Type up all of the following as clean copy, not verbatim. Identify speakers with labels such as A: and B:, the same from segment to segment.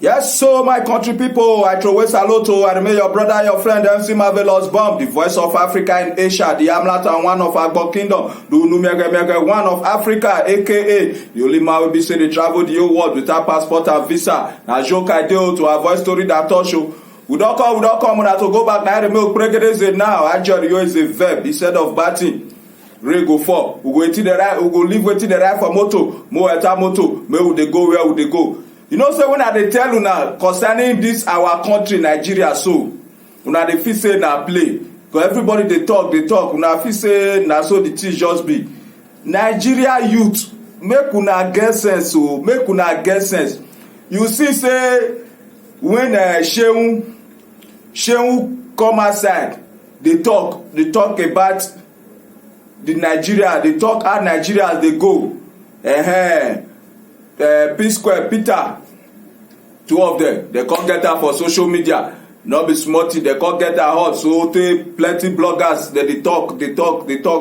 A: Yes, so my country people, I throw away salute to and may your brother, your friend, MC Marvelous Bomb, the voice of Africa in Asia, the Amlat and one of Agbo Kingdom, the Unumega one of Africa, aka the only man will be saying they travel the whole world without passport and visa. Now, joke I do to avoid story that touch you. We don't come, to go back now. The milk pregnancy now. Actually, you is a verb instead of batting. Rain go fall. We go waiting the right. We go leave waiting the right for moto. More enter moto. May would they go? Where would they go? You know, so when I tell you now concerning this our country Nigeria, so when they feel say na play, because everybody they talk. When I feel say na so the thing just be. Nigeria youth, make una get sense. So make una get sense. You see, say when Shehu come outside, they talk about the Nigeria. They talk how Nigeria they go. P-Square, Peter, two of them, they can't get her for social media. Not be smarty, they can't get her hot. So plenty bloggers that they talk,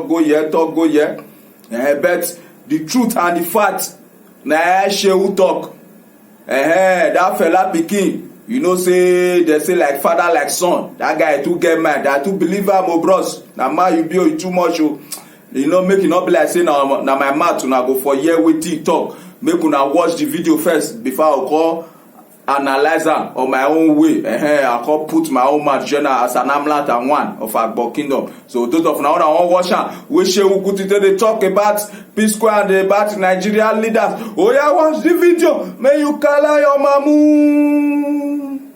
A: go here. But the truth and the fact, na Shehu talk. That fella pikin, you know, say they say like father like son. That guy too get mad. That too believer, my bros. Now man, you be too much. You know, make it not be like say now my mouth to now go for year with TikTok. Make una watch the video first before I go analyze am on my own way. I go put my own mouth journal as an Amlat and one of Agbo Kingdom. So those of now that watch am, we Fela Kuti they talk about P-Square and about Nigerian leaders. Oh yeah, watch the video. May you call your mamu.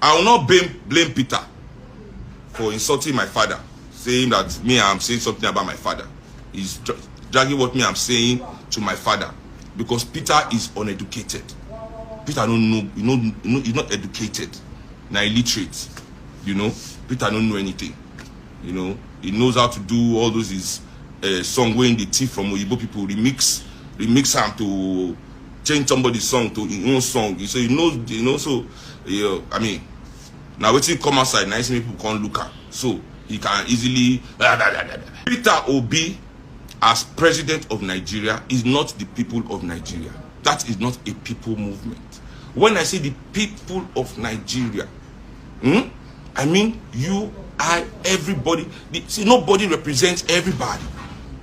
B: I will not blame Peter for insulting my father, saying that me I'm saying something about my father. He's dragging what me I'm saying to my father. Because Peter is uneducated. Peter don't know, he's not educated. Now illiterate. You know, Peter don't know anything. You know, he knows how to do all those his song when the thief from Oyibo people remix him to change somebody's song to his own song. So he knows, so I mean, now waiting come outside, nice people can't look at. So he can easily Peter Obi as president of Nigeria is not the people of Nigeria. That is not a people movement. When I say the people of Nigeria, I mean you, I, everybody. See, nobody represents everybody.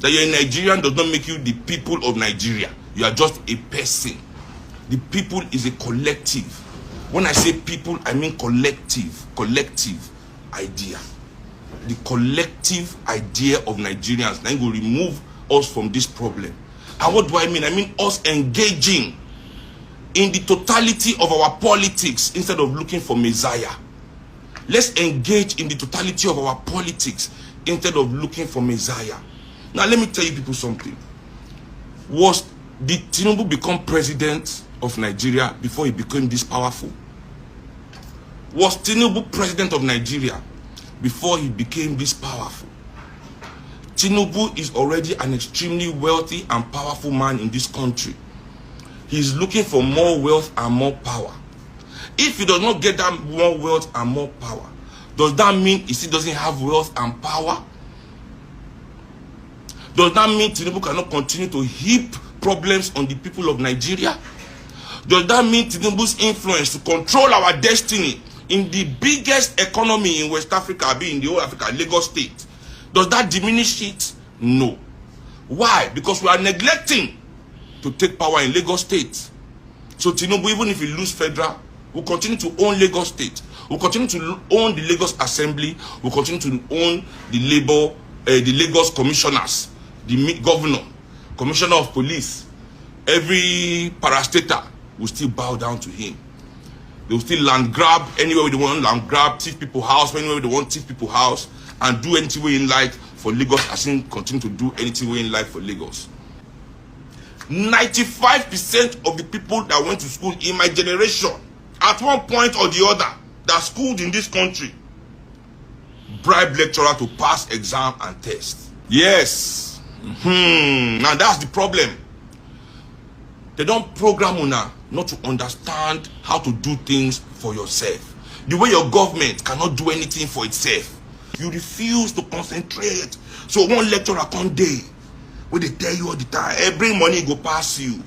B: That you're a Nigerian does not make you the people of Nigeria. You are just a person. The people is a collective. When I say people, I mean collective idea. The collective idea of Nigerians then will remove us from this problem. And what do I mean? I mean us engaging in the totality of our politics instead of looking for Messiah. Let's engage in the totality of our politics instead of looking for Messiah. Now let me tell you people something. Did Tinubu become president of Nigeria before he became this powerful? Was Tinubu president of Nigeria before he became this powerful? Tinubu is already an extremely wealthy and powerful man in this country. He's looking for more wealth and more power. If he does not get that more wealth and more power, does that mean he still doesn't have wealth and power? Does that mean Tinubu cannot continue to heap problems on the people of Nigeria? Does that mean Tinubu's influence to control our destiny in the biggest economy in West Africa, being the whole Africa, Lagos State, does that diminish it? No. Why? Because we are neglecting to take power in Lagos State. So Tinubu, even if we lose federal, we'll continue to own Lagos State. We'll continue to own the Lagos Assembly. We'll continue to own the Lagos commissioners, the governor, commissioner of police. Every parastater will still bow down to him. They will still land grab anywhere they want, land grab, thief people's house, anywhere they want, thief people's house, and do anything we in like for Lagos, as in continue to do anything we in like for Lagos. 95% of the people that went to school in my generation, at one point or the other, that schooled in this country, bribe lecturer to pass exam and test. Yes. Now that's the problem. They don't program you now not to understand how to do things for yourself. The way your government cannot do anything for itself. You refuse to concentrate. So one lecturer come day where they tell you all the time, every money go pass you.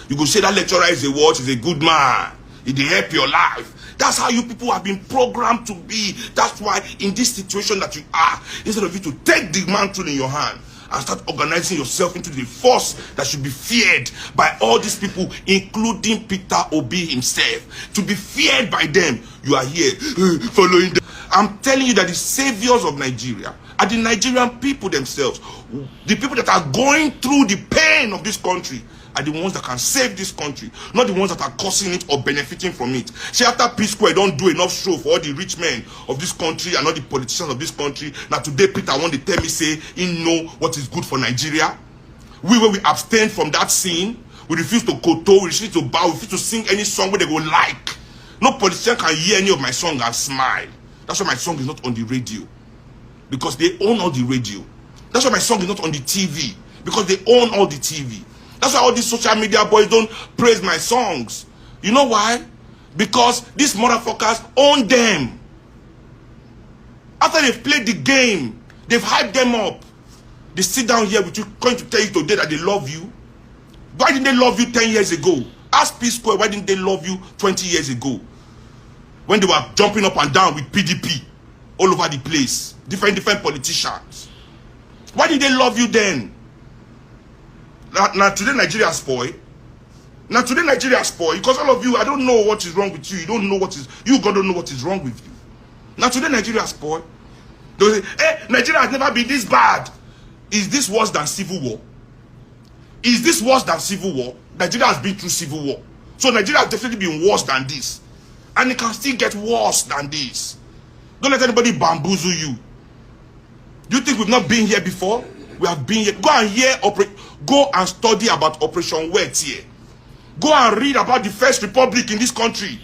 B: You go say that lecturer is a what? Is a good man. It dey help your life. That's how you people have been programmed to be. That's why in this situation that you are, instead of you to take the mantle in your hand and start organizing yourself into the force that should be feared by all these people, including Peter Obi himself, to be feared by them, you are here following them. I'm telling you that the saviors of Nigeria are the Nigerian people themselves. The people that are going through the pain of this country are the ones that can save this country, not the ones that are causing it or benefiting from it. See, after Peace Square don't do enough show for all the rich men of this country and all the politicians of this country, now today Peter want to tell me, say, he know what is good for Nigeria. We abstain from that scene, we refuse to koto, we refuse to bow, we refuse to sing any song where they go like. No politician can hear any of my song and smile. That's why my song is not on the radio, because they own all the radio. That's why my song is not on the TV, because they own all the TV. That's why all these social media boys don't praise my songs. You know why? Because these motherfuckers own them. After they've played the game, they've hyped them up. They sit down here with you, going to tell you today that they love you. Why didn't they love you 10 years ago? Ask Peace Square, why didn't they love you 20 years ago? When they were jumping up and down with PDP all over the place. Different politicians. Why did they love you then? Now today Nigeria spoil. Now today Nigeria spoil because all of you, I don't know what is wrong with you. You don't know what is, you God don't know what is wrong with you. Now today Nigeria spoil. They say, hey, Nigeria has never been this bad. Is this worse than civil war? Is this worse than civil war? Nigeria has been through civil war. So Nigeria has definitely been worse than this. And it can still get worse than this. Don't let anybody bamboozle you. Do you think we've not been here before? We have been here. Go and hear, go and study about Operation Wet here. Go and read about the First Republic in this country.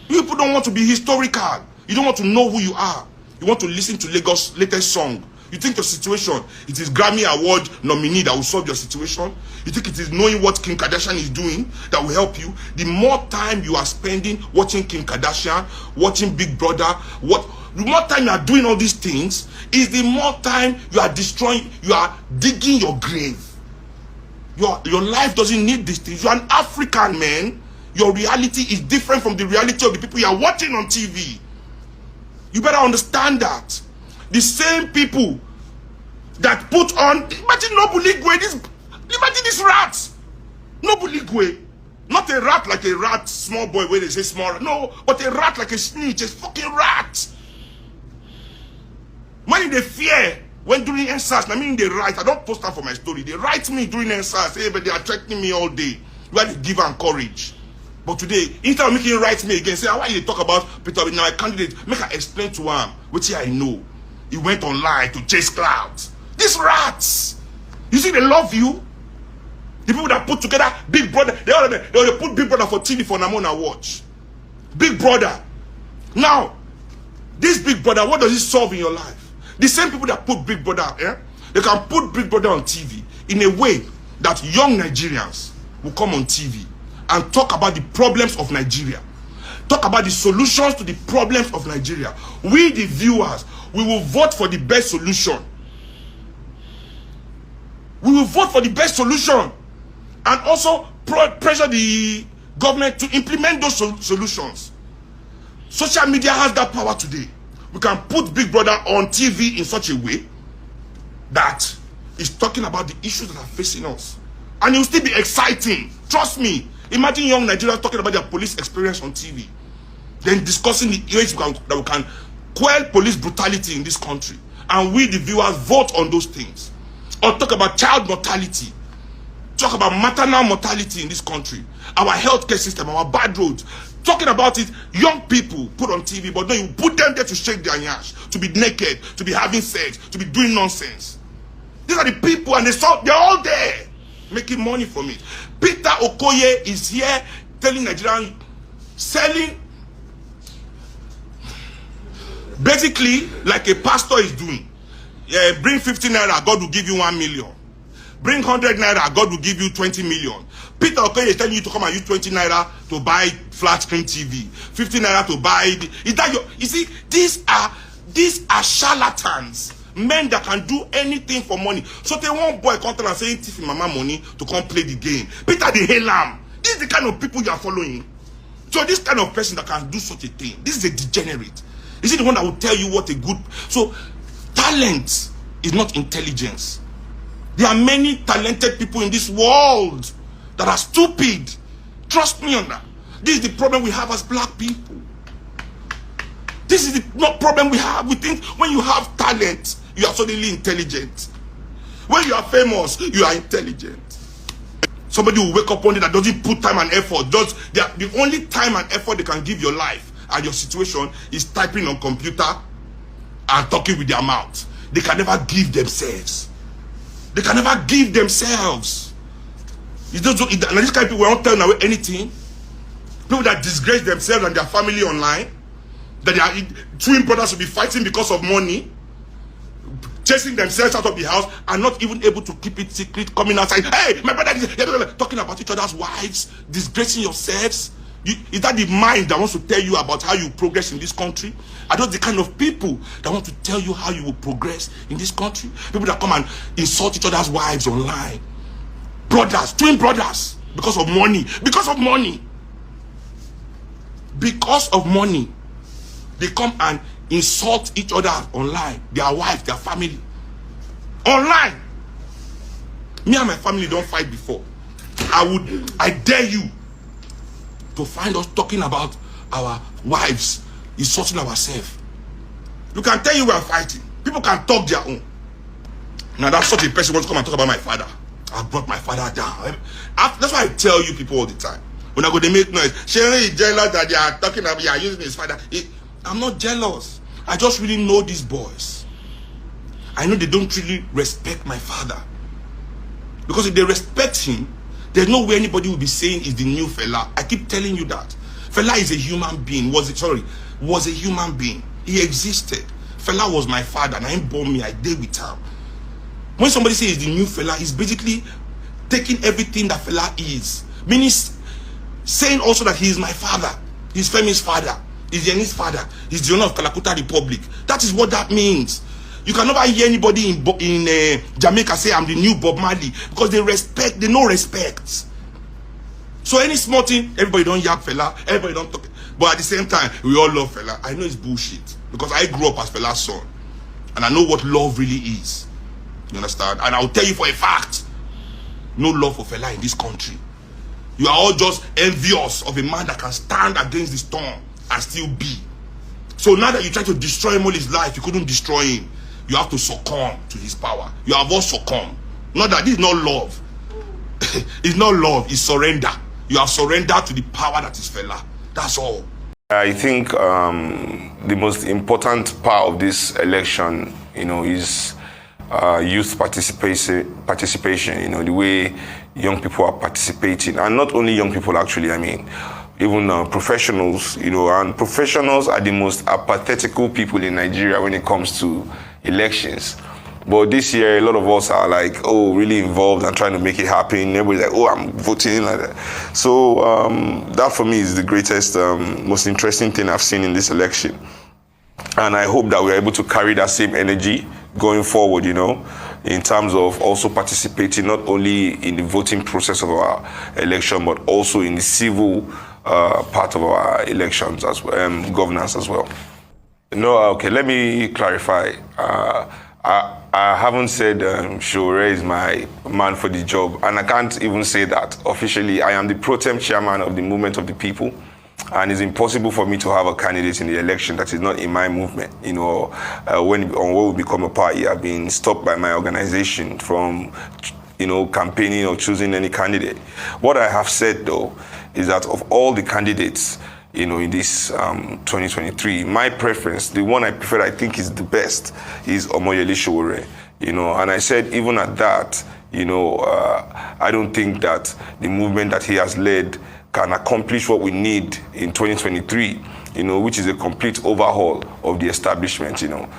B: You people don't want to be historical. You don't want to know who you are. You want to listen to Lagos' latest song. You think your situation, it is Grammy Award nominee that will solve your situation? You think it is knowing what Kim Kardashian is doing that will help you? The more time you are spending watching Kim Kardashian, watching Big Brother, the more time you are doing all these things, is the more time you are destroying, you are digging your grave. Your life doesn't need these things. You are an African man. Your reality is different from the reality of the people you are watching on TV. You better understand that. The same people that put on, imagine Nobuligwe, imagine these rats. Nobuligwe, not a rat like a rat, small boy where they say small, no, but a rat like a snitch, a fucking rat. When they fear, when doing NSAS, I mean they write, I don't post that for my story, they write me during NSAS, hey, but they are threatening me all day. You have to give and courage. But today, instead of making you write me again, say, why you talk about Peter Obi, now a candidate, make her explain to him, which I know. He went online to chase clouds. These rats, you see, they love you. The people that put together Big Brother, they already put Big Brother for TV for Namona watch. Big Brother. Now, this Big Brother, what does it solve in your life? The same people that put Big Brother, they can put Big Brother on TV in a way that young Nigerians will come on TV and talk about the problems of Nigeria. Talk about the solutions to the problems of Nigeria. We, the viewers, we will vote for the best solution. We will vote for the best solution. And also pressure the government to implement those solutions. Social media has that power today. We can put Big Brother on TV in such a way that is talking about the issues that are facing us. And it will still be exciting. Trust me. Imagine young Nigerians talking about their police experience on TV. Then discussing the ways that we can quell police brutality in this country. And we, the viewers, vote on those things. Or talk about child mortality. Talk about maternal mortality in this country. Our healthcare system, our bad roads. Talking about it, young people put on TV, but then you put them there to shake their nyash, to be naked, to be having sex, to be doing nonsense. These are the people, and they're all there, making money from it. Peter Okoye is here telling Nigerians, selling, basically like a pastor is doing. Yeah, bring 50 naira, God will give you 1 million. Bring 100 naira, God will give you 20 million. Peter Okoye is telling you to come and use 20 naira to buy flat screen TV, 50 naira to buy. Is that your? You see, these are charlatans, men that can do anything for money. So they want boy come and say thief mama money to come play the game. Peter the Halam. This is the kind of people you are following. So this kind of person that can do such a thing, this is a degenerate. Is it the one that will tell you what a good... So talent is not intelligence. There are many talented people in this world that are stupid. Trust me on that. This is the problem we have as black people. This is the not problem we have. We think when you have talent, you are suddenly intelligent. When you are famous, you are intelligent. Somebody will wake up one day that doesn't put time and effort. The only time and effort they can give your life and your situation is typing on computer and talking with their mouth. They can never give themselves. They can never give themselves. It's just, and this kind of people won't tell now anything. People that disgrace themselves and their family online. That they are twin brothers will be fighting because of money. Chasing themselves out of the house and not even able to keep it secret, coming outside. Hey, my brother is talking about each other's wives, disgracing yourselves. Is that the mind that wants to tell you about how you progress in this country? Are those the kind of people that want to tell you how you will progress in this country? People that come and insult each other's wives online. Brothers, twin brothers, because of money. Because of money. Because of money. They come and insult each other online. Their wife, their family. Online. Me and my family don't fight before. I dare you to find us talking about our wives, insulting ourselves. You can tell you we are fighting. People can talk their own. Now that's such a person wants to come and talk about my father. I brought my father down. That's why I tell you people all the time. When I go, they make noise. Sherry is jealous that they are talking about, are using his father. I'm not jealous. I just really know these boys. I know they don't really respect my father. Because if they respect him, there's no way anybody will be saying he's the new Fela. I keep telling you that. Fela is a human being. Was a human being. He existed. Fela was my father and he born me. I did with him. When somebody says he's the new Fela, he's basically taking everything that Fela is. Meaning saying also that he is my father. He's Femi's father. He's Yeni's father. He's the owner of Fela Kuti Republic. That is what that means. You can never hear anybody in Jamaica say I'm the new Bob Marley because they no respect. So any small thing, everybody don't yap Fela, everybody don't talk. But at the same time, we all love Fela. I know it's bullshit because I grew up as Fela's son, and I know what love really is. You understand? And I'll tell you for a fact, no love for Fela in this country. You are all just envious of a man that can stand against the storm and still be. So now that you try to destroy him all his life, you couldn't destroy him. You have to succumb to his power. You have all succumbed. Not that this is not love. It's not love, it's surrender. You have surrendered to the power that is Fela. That's all.
C: I think the most important part of this election, is youth participation. The way young people are participating, and not only young people actually. I mean, even professionals. And professionals are the most apathetical people in Nigeria when it comes to elections. But this year, a lot of us are really involved and trying to make it happen. Everybody's like, I'm voting like that. So that for me is the greatest, most interesting thing I've seen in this election. And I hope that we're able to carry that same energy going forward, in terms of also participating not only in the voting process of our election, but also in the civil part of our elections as well, governance as well. No, okay, let me clarify. I haven't said Shure is my man for the job, and I can't even say that officially. I am the pro tem chairman of the Movement of the People, and it's impossible for me to have a candidate in the election that is not in my movement. When we become a party, I've been stopped by my organization from, campaigning or choosing any candidate. What I have said though is that of all the candidates, in this 2023, my preference, the one I prefer, I think is the best, is Omoyele Sowore. And I said even at that, I don't think that the movement that he has led can accomplish what we need in 2023, which is a complete overhaul of the establishment, and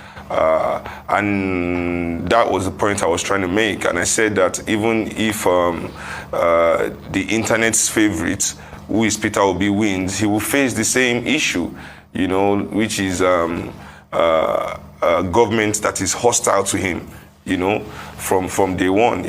C: that was the point I was trying to make. And I said that even if the internet's favorite, who is Peter Obi, wins, he will face the same issue, which is a government that is hostile to him, from day one,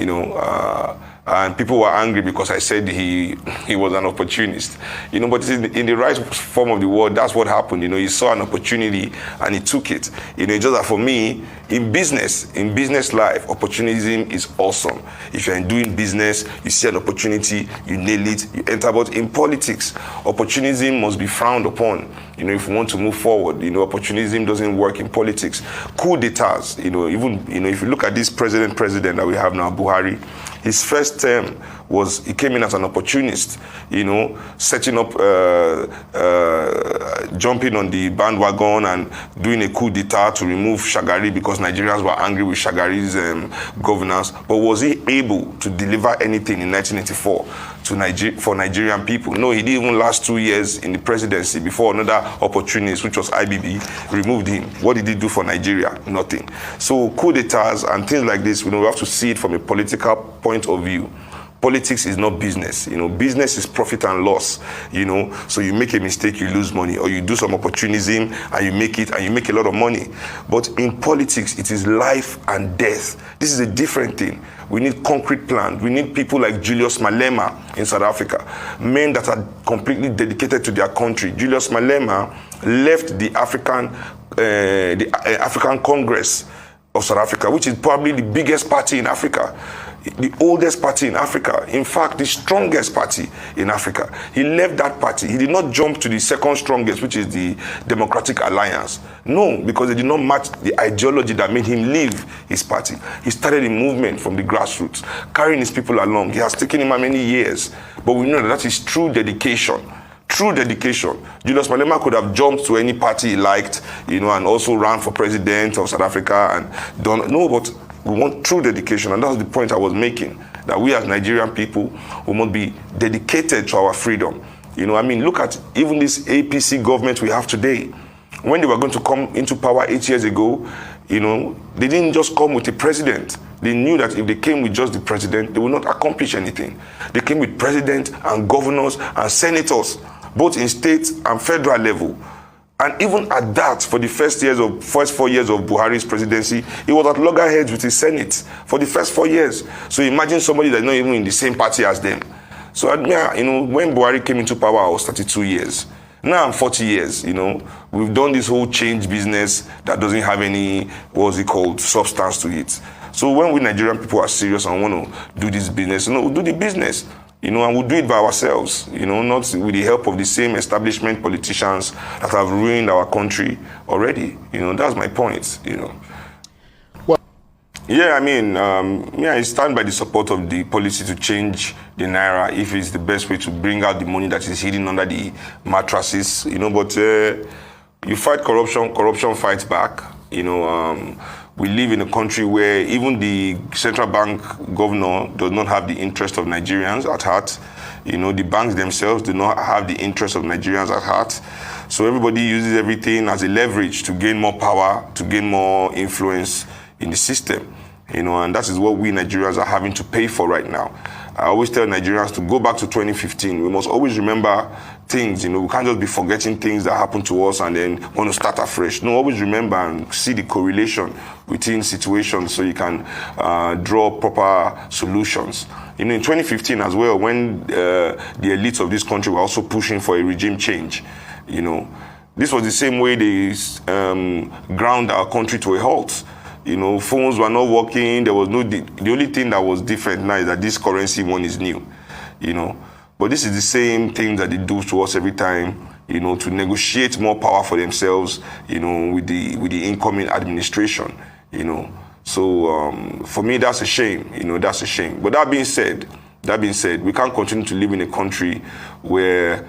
C: And people were angry because I said he was an opportunist. But in the right form of the word, that's what happened. He saw an opportunity and he took it. Just that for me, in business life, opportunism is awesome. If you're doing business, you see an opportunity, you nail it, you enter. But in politics, opportunism must be frowned upon. If we want to move forward, opportunism doesn't work in politics. Coup d'etats, even if you look at this president that we have now, Buhari, his first term he came in as an opportunist, setting up, jumping on the bandwagon and doing a coup d'etat to remove Shagari because Nigerians were angry with Shagari's governance. But was he able to deliver anything in 1984 for Nigerian people? No, he didn't even last 2 years in the presidency before another opportunist, which was IBB, removed him. What did he do for Nigeria? Nothing. So coup d'etats and things like this, we have to see it from a political point of view. Politics is not business. Business is profit and loss. So you make a mistake, you lose money, or you do some opportunism and you make it and you make a lot of money. But in politics, it is life and death. This is a different thing. We need concrete plans. We need people like Julius Malema in South Africa, men that are completely dedicated to their country. Julius Malema left the African Congress of South Africa, which is probably the biggest party in Africa, the oldest party in Africa, in fact, the strongest party in Africa. He left that party. He did not jump to the second strongest, which is the Democratic Alliance. No, because they did not match the ideology that made him leave his party. He started a movement from the grassroots, carrying his people along. It has taken him many years, but we know that is true dedication. True dedication. Julius Malema could have jumped to any party he liked, and also ran for president of South Africa and done. No, but we want true dedication, and that's the point I was making. That we as Nigerian people, we must be dedicated to our freedom. Look at even this APC government we have today. When they were going to come into power 8 years ago, they didn't just come with a president. They knew that if they came with just the president, they would not accomplish anything. They came with president and governors and senators, both in state and federal level. And even at that, for the first 4 years of Buhari's presidency, he was at loggerheads with his Senate for the first 4 years. So imagine somebody that's not even in the same party as them. So, when Buhari came into power, I was 32 years. Now I'm 40 years, We've done this whole change business that doesn't have any, substance to it. So when we Nigerian people are serious and want to do this business, we'll do the business. And we'll do it by ourselves, not with the help of the same establishment politicians that have ruined our country already. That's my point,
D: Well,
C: Yeah, I stand by the support of the policy to change the Naira if it's the best way to bring out the money that is hidden under the mattresses, but you fight corruption, corruption fights back, We live in a country where even the central bank governor does not have the interest of Nigerians at heart. The banks themselves do not have the interest of Nigerians at heart. So everybody uses everything as a leverage to gain more power, to gain more influence in the system. And that is what we Nigerians are having to pay for right now. I always tell Nigerians to go back to 2015. We must always remember things, we can't just be forgetting things that happened to us and then want to start afresh. No, always remember and see the correlation within situations so you can draw proper solutions. In 2015 as well, when the elites of this country were also pushing for a regime change, this was the same way they ground our country to a halt. Phones were not working. There was the only thing that was different now is that this currency one is new, But this is the same thing that they do to us every time, to negotiate more power for themselves, with the incoming administration, So for me, that's a shame, that's a shame. But that being said, we can't continue to live in a country where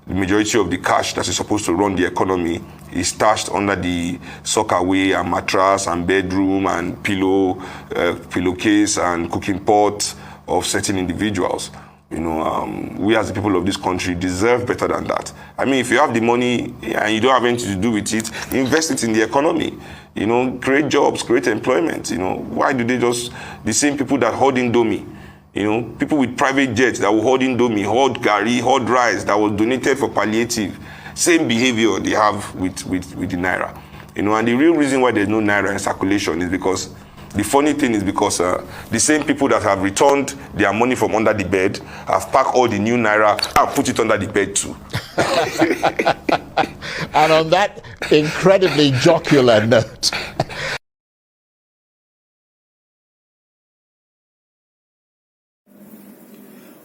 C: the majority of the cash that is supposed to run the economy is stashed under the sockaway and mattress and bedroom and pillowcase and cooking pot of certain individuals. We as the people of this country deserve better than that. If you have the money and you don't have anything to do with it, invest it in the economy. Create jobs, create employment. Why do they the same people that hoard Indomie, people with private jets that will hoard Indomie, hoard Gari, hoard rice that was donated for palliative. Same behavior they have with the Naira. And the real reason why there's no Naira in circulation is because The funny thing is because the same people that have returned their money from under the bed have packed all the new naira and put it under the bed too.
D: And on that incredibly jocular note.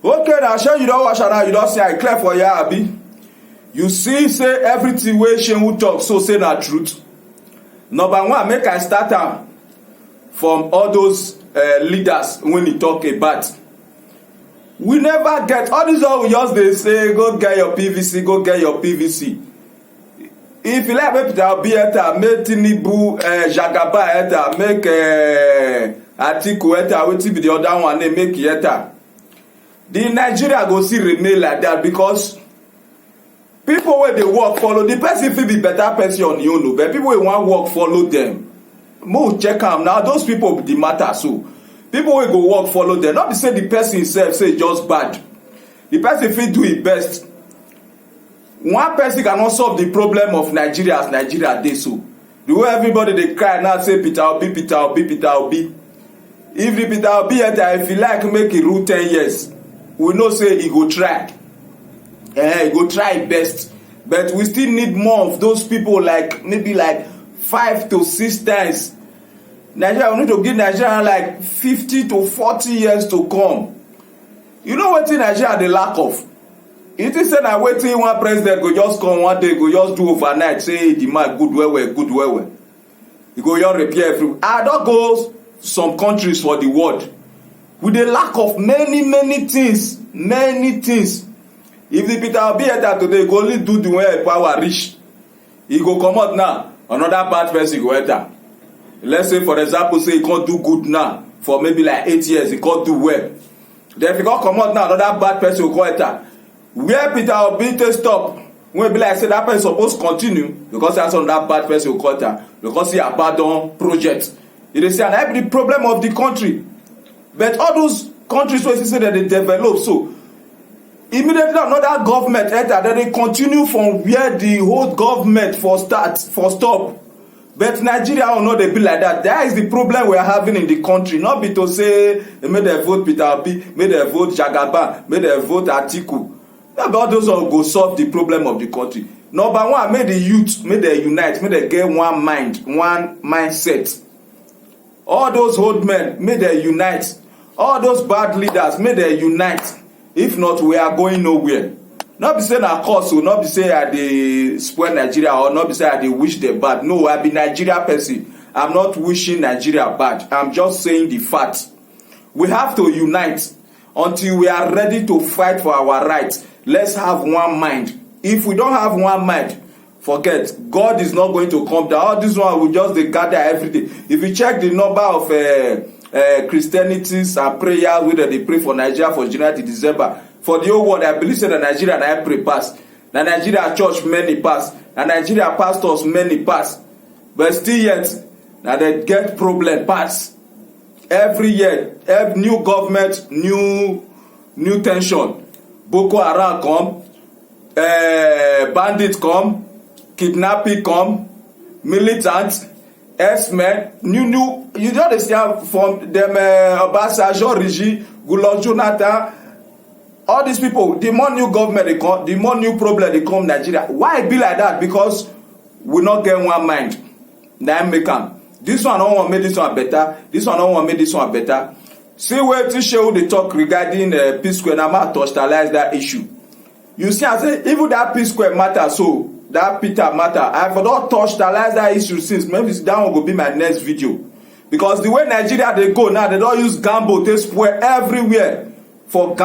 A: Okay, now sure you don't watch and you don't say I clear for you, Abi. You see, say everything wey Shehu talk, so say na truth. Number one, make I start am from all those leaders when he talk about. We never get all this. All we just dey say, go get your PVC, go get your PVC. If you like, make Peter Obi enter, make Tinubu, Jagaba enter, make Atiku enter, wetin be the other one name, make he enter. The Nigeria go still remain like that because people wey dey work follow the person fit be better person on your own, but people wey wan work follow them. Mo check am now. Those people be the matter. So people wey go work follow them. Not be say the person himself say just bad. The person fit do his best. One person cannot solve the problem of Nigeria as Nigeria dey so. The way everybody dey cry now say Peter Obi, Peter Obi, Peter Obi. If the Peter Obi enter, if he like make he rule 10 years, we know say he go try. He go try best. But we still need more of those people, like maybe like 5 to 6 times. Nigeria, we need to give Nigeria like 50 to 40 years to come. You know what Nigeria dey lack of? It is say na wetin one president go just come one day, go just do overnight, say the man good well, good well. He go just repair everything. I don go some countries for the world. We dey lack of many things, many things. If the Peter Obi enter today, go only do the way power reach. He go comot now, another bad person go enter. Let's say for example, say he can't do good now for maybe like 8 years, he can't do well. Then if he can't come out now, another bad person will go enter. Where Peter Obi take stop, when be like say that person supposed to continue because that's on that bad person will go enter because he abandon project. It is say that the problem of the country. But all those countries where say that they develop, so immediately another government enter, then they continue from where the whole government for stop. But Nigeria will not be like that. That is the problem we are having in the country. Not be to say, may they vote Peter Obi, may they vote Jagaba, may they vote Atiku. About those all go solve the problem of the country. Number one, may the youth, may they unite, may they get one mind, one mindset. All those old men, may they unite. All those bad leaders, may they unite. If not, we are going nowhere. Not be saying na cause, so not be say I dey spoil Nigeria or not be say I dey wish them bad. No, I be Nigeria person. I'm not wishing Nigeria bad. I'm just saying the fact. We have to unite until we are ready to fight for our rights. Let's have one mind. If we don't have one mind, forget. God is not going to come down. All this one will just dey gather every day. If you check the number of Christianities and prayers where they pray for Nigeria for January to December. For the whole world, I believe that Nigeria na pray pass. Na Nigeria church many pass. Na Nigeria pastors many pass. But still yet, na they get problem pass. Every year, every new government, new tension. Boko Haram come, bandits come, kidnapping come, militants, S-men, new. You don't understand from them Obasanjo regime, Goodluck Jonathan. All these people, the more new government they come, the more new problem they come Nigeria. Why it be like that? Because we not get one mind. Now make am. This one don't want to make this one better. This one don't want to make this one better. See where to show the talk regarding Peace Square. Now I touchdalize that issue. You see, I say even that Peace Square matter, so that Peter matter. I have not touchdalize that issue since. Maybe that one will be my next video. Because the way Nigeria they go now, they don't use gamble. They spoil everywhere. For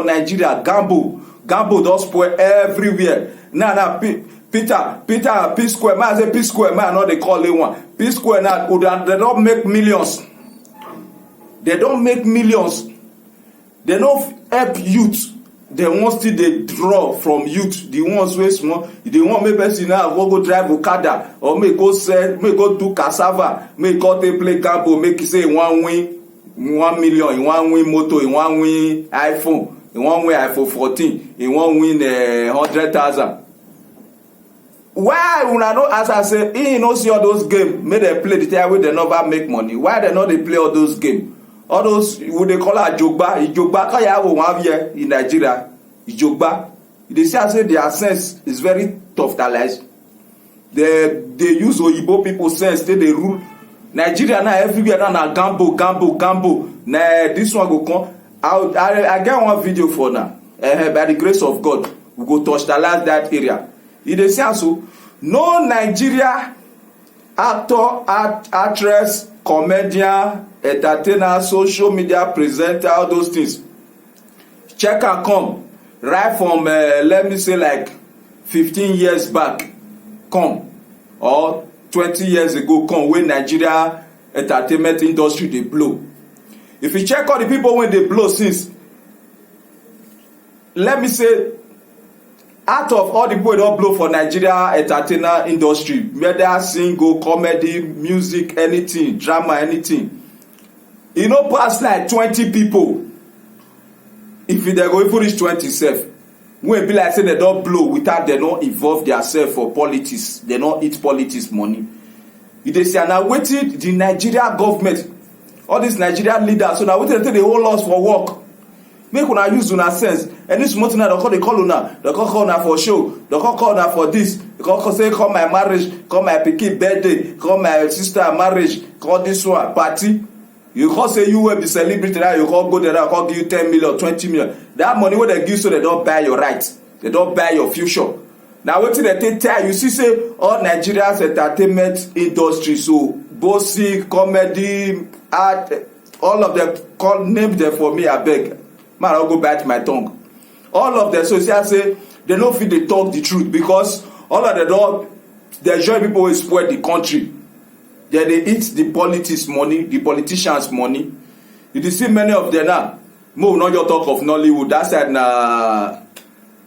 A: Nigeria, gamble don spoil everywhere. Now, Peter, Peace Square, man, I say Peace Square, man, not they call it one. Peace Square now, they don't make millions. They don't make millions. They don't help youth. They want still they draw from youth. The ones wey small, they want make person now go drive Okada or make go sell, make go do cassava, make go take play gamble, make say one win. 1 million, in one win motor, in one win iPhone, in one win iPhone 14, in one win 100,000. why una no as I say he no see all those games make dem play the time wey dem never make money? Why dem no dey play all those games? All those we dey call ijogba kaya wo wan here in Nigeria, ijogba. You dey see I say their sense is very tough than lies. They use oyibo people sense take dey rule Nigeria now. Everywhere now na gamble. Na this one go come. I get one video for now. By the grace of God, we go touch that area. You dey see so no Nigeria actor, actress, comedian, entertainer, social media presenter, all those things. Check and come right from let me say like 15 years back, come, or 20 years ago, come when Nigeria entertainment industry dey blow. If you check all the people when they blow since, let me say, out of all the people that blow for Nigeria entertainer industry, whether single, comedy, music, anything, drama, anything, e no pass like 20 people. If they go even reach 20 sef, when be like say they don blow without they no involve themselves for politics, they no eat politics money. You dey see, na wetin the Nigeria government, all these Nigerian leaders, so na wetin they take dey hold us for work. Make una use una sense. Any small thing na dey call una, dey call una for show, dey call una for this, dey call say come my marriage, come my pikin birthday, come my sister marriage, call this one party. You call say you will be celebrity now, you call go there, call give you 10 million, 20 million. That money wey they give so they don't buy your rights, they don't buy your future. Now wetin they take tell you see say all Nigeria's entertainment industry, so bossy, comedy, art, all of them call name them for me abeg. Man, I'll go bite my tongue. All of them, so see I say they no fit dey talk the truth because all of them don dey join people wey spoil the country. They eat the politics money, the politicians money. You dey see many of them now. Mo no just talk of Nollywood. That side na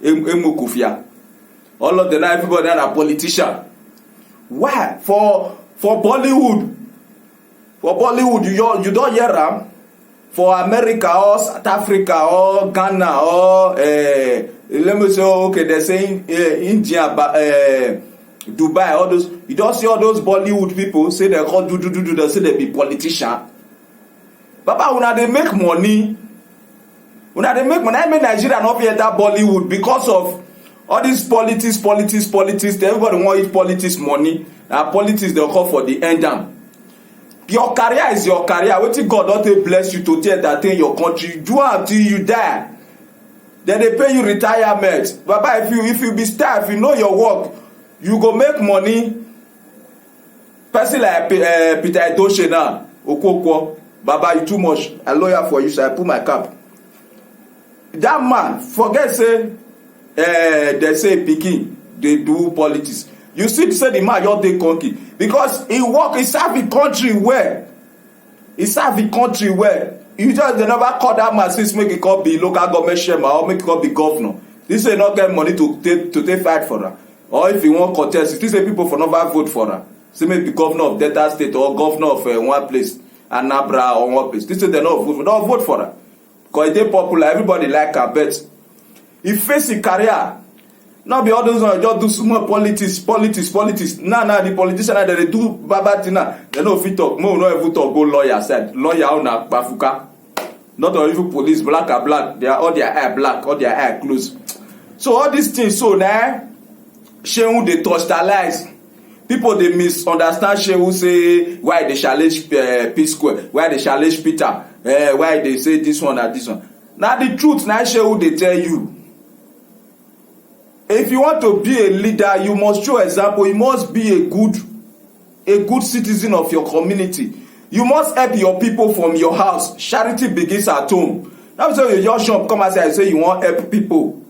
A: Emukufia. All of them now, everybody na politician. Why? For Bollywood, you don't hear am. For America or South Africa or Ghana or let me say okay, they're saying India, Dubai, all those. You don't see all those Bollywood people say they call do. They say they be politician. Papa, una they make money. Una they make money. I mean Nigeria not be enter Bollywood because of all this politics. Everybody want eat politics money. And politics they call for the end down. Your career is your career. Wetin God don take bless you to entertain your country. Do am till you die. Then they pay you retirement. Baba, if you be star, if you know your work, you go make money. Person like Peter Edoshe now, Okokwo, Baba, you too much. A lawyer for you, so I put my cap. That man, forget say, they say Pikin, they do politics. You see, say the man just dey conky because he work, he serve the country well. He serve the country well. You just they never call that man since make it come be local government chairman or make it come be governor. This say not get money to take fight for her. Or if you want contest, this say people for never vote for her. Say maybe governor of Delta State or governor of one place, Anambra or one place. This say they not vote for her. Because it dey popular, everybody like her, but he face his career. Not be all those ones just do small politics. Now the politician that they do bad thing now. They no fit talk. No even talk. Go lawyer side. Lawyer on a bafuka. Not even police black or black. They are all their eye black, all their eye closed. So all these things so now, Shehu they touch their lies. People they misunderstand Shehu say why they challenge P Square, why they challenge Peter, why they say this one and this one. Now the truth now Shehu they tell you. If you want to be a leader, you must show example. You must be a good citizen of your community. You must help your people from your house. Charity begins at home. Now say you just shop come and say you want help people.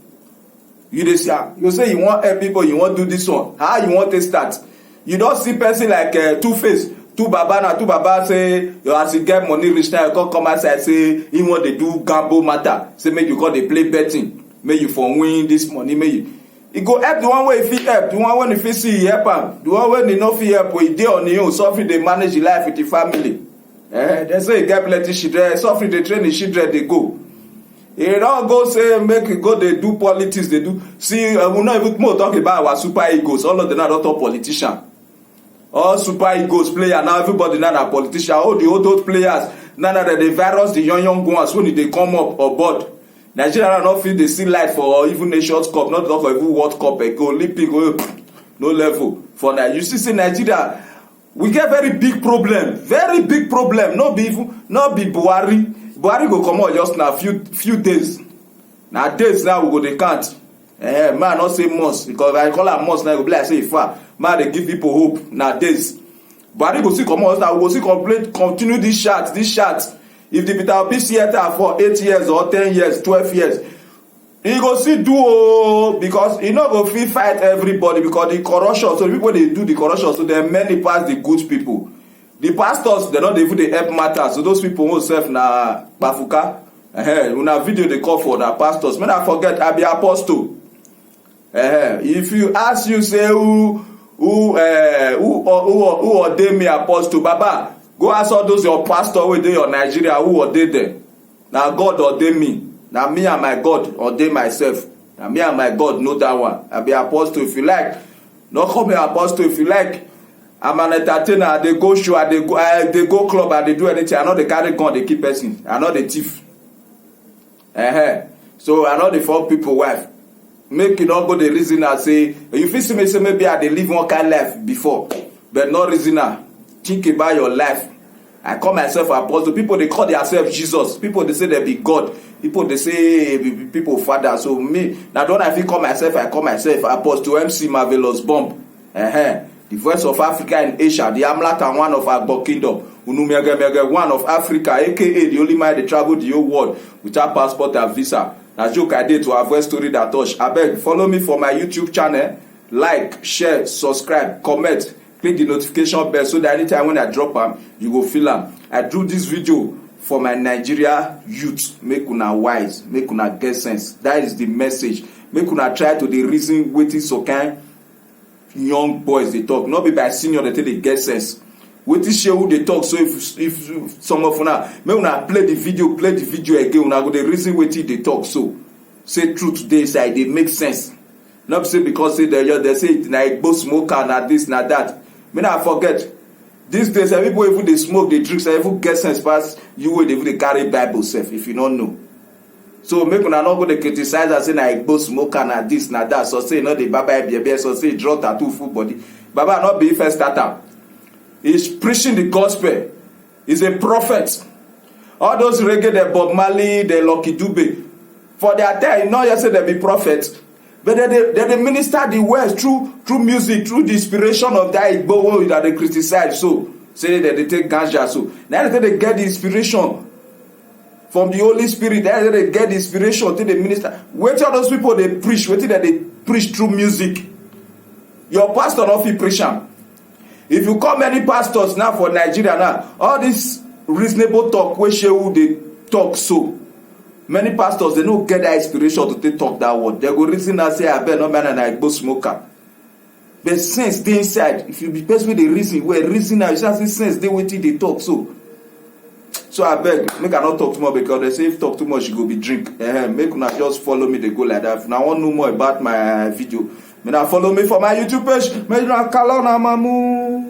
A: You say you want help people, you want do this one. How you want to start? You don't see person like Two-Face. Two baba say you as you get money reach now, you come and say he want to do gamble matter. Say make you call they play betting. Make you for win this money. Make you. It go help the one way if he help, the one when if he see he help him, the one when he no fit help, he dey on his own, suffering they manage the life with the family. They say he get plenty children, suffering they train the children they go. e don go say make e go dey do politics dey do see we no even more talk about our super egos. All of them na don talk politician, all super egos player now. Everybody now na politician. All the old players now na the virus, the young ones when they come up or board. Nigeria no fit dey see light for even Nations Cup, not talk for even World Cup, Olympic, no level for now. You see Nigeria, we get very big problem, no be Buhari go comot just na few days. Na days now we go dey count. Man not say months, because I call am months now, go be like say far. Man dey give people hope na days. Buhari go still comot now, we go still continue this chat. If the Peter Obi theater for 8 years or 10 years, 12 years, he go still do, because he no go fit fight everybody, because the corruption, so the people they do the corruption, so there many pass the good people. The pastors, they not even they help matters. So those people who serve na bafuka. Una video they call for the pastors. When I forget, I be apostle. If you ask, you say who ordained me apostle, Baba, go ask all those your pastor who dey your Nigeria who ordained them. Now God ordained me. Now me and my God ordain myself. Now me and my God know that one. I be apostle if you like. Not call me apostle if you like. I'm an entertainer. I dey go show. I dey go club. I dey do anything. I know they carry gun. They keep person. I know the thief. So I know the fuck people wife. Make you not go the reason I say. You feel see me say maybe I dey live one kind life before, but no reason I think about your life. I call myself apostle. People they call themselves Jesus. People they say they be God. People they say people father. So me now don't I feel call myself. I call myself apostle MC Marvelous Bomb. The voice of Africa in Asia, the Amlat and one of our kingdom, one of Africa, aka the only man that travel the whole world without passport and visa. Na joke I did to avoid story that touch. I beg, follow me for my YouTube channel, like, share, subscribe, comment, click the notification bell so that anytime when I drop them, you go feel them. I do this video for my Nigeria youth, make una wise, make una get sense. That is the message. Make una try to the reason waiting so kind. Young boys they talk, not be by senior they take they get sense. Wetin share who they talk. So if some of una may una play the video again, una go the reason wetin they talk. So say truth dey side they make sense. Not say because say they say na igbo smoker na this na that. Me not forget these days people even they smoke they drink, so even get sense pass you wey they carry Bible self if you don't know. So make una not go to criticize and say na igbo smoker na this na that. So say no the baba ebie, so say draw tattoo full body. Baba not be first starter. He's preaching the gospel. He's a prophet. All those reggae, the Bob Marley, the Lucky Dube, for their time, not just say they be prophets, but they minister the words through music, through the inspiration of that igbo that they criticize. So say that they take ganja. So now they get the inspiration from the Holy Spirit. Then they get the inspiration to the minister. Wait till those people they preach. Wait till that they preach through music. Your pastor not fit preach am. If you call many pastors now for Nigeria now, all this reasonable talk where shehu they talk so. Many pastors they don't get that inspiration to take talk that word. They go reason and say I bet no man and I go smoker. But sense they inside. If you be person with the reason where reason now you see sense they wait till they talk so. So I beg, make I not talk too much because they say if talk too much you go be drink. Make una just follow me they go like that. If I want to know more about my video, may now follow me for my YouTube page. May you call on mamu.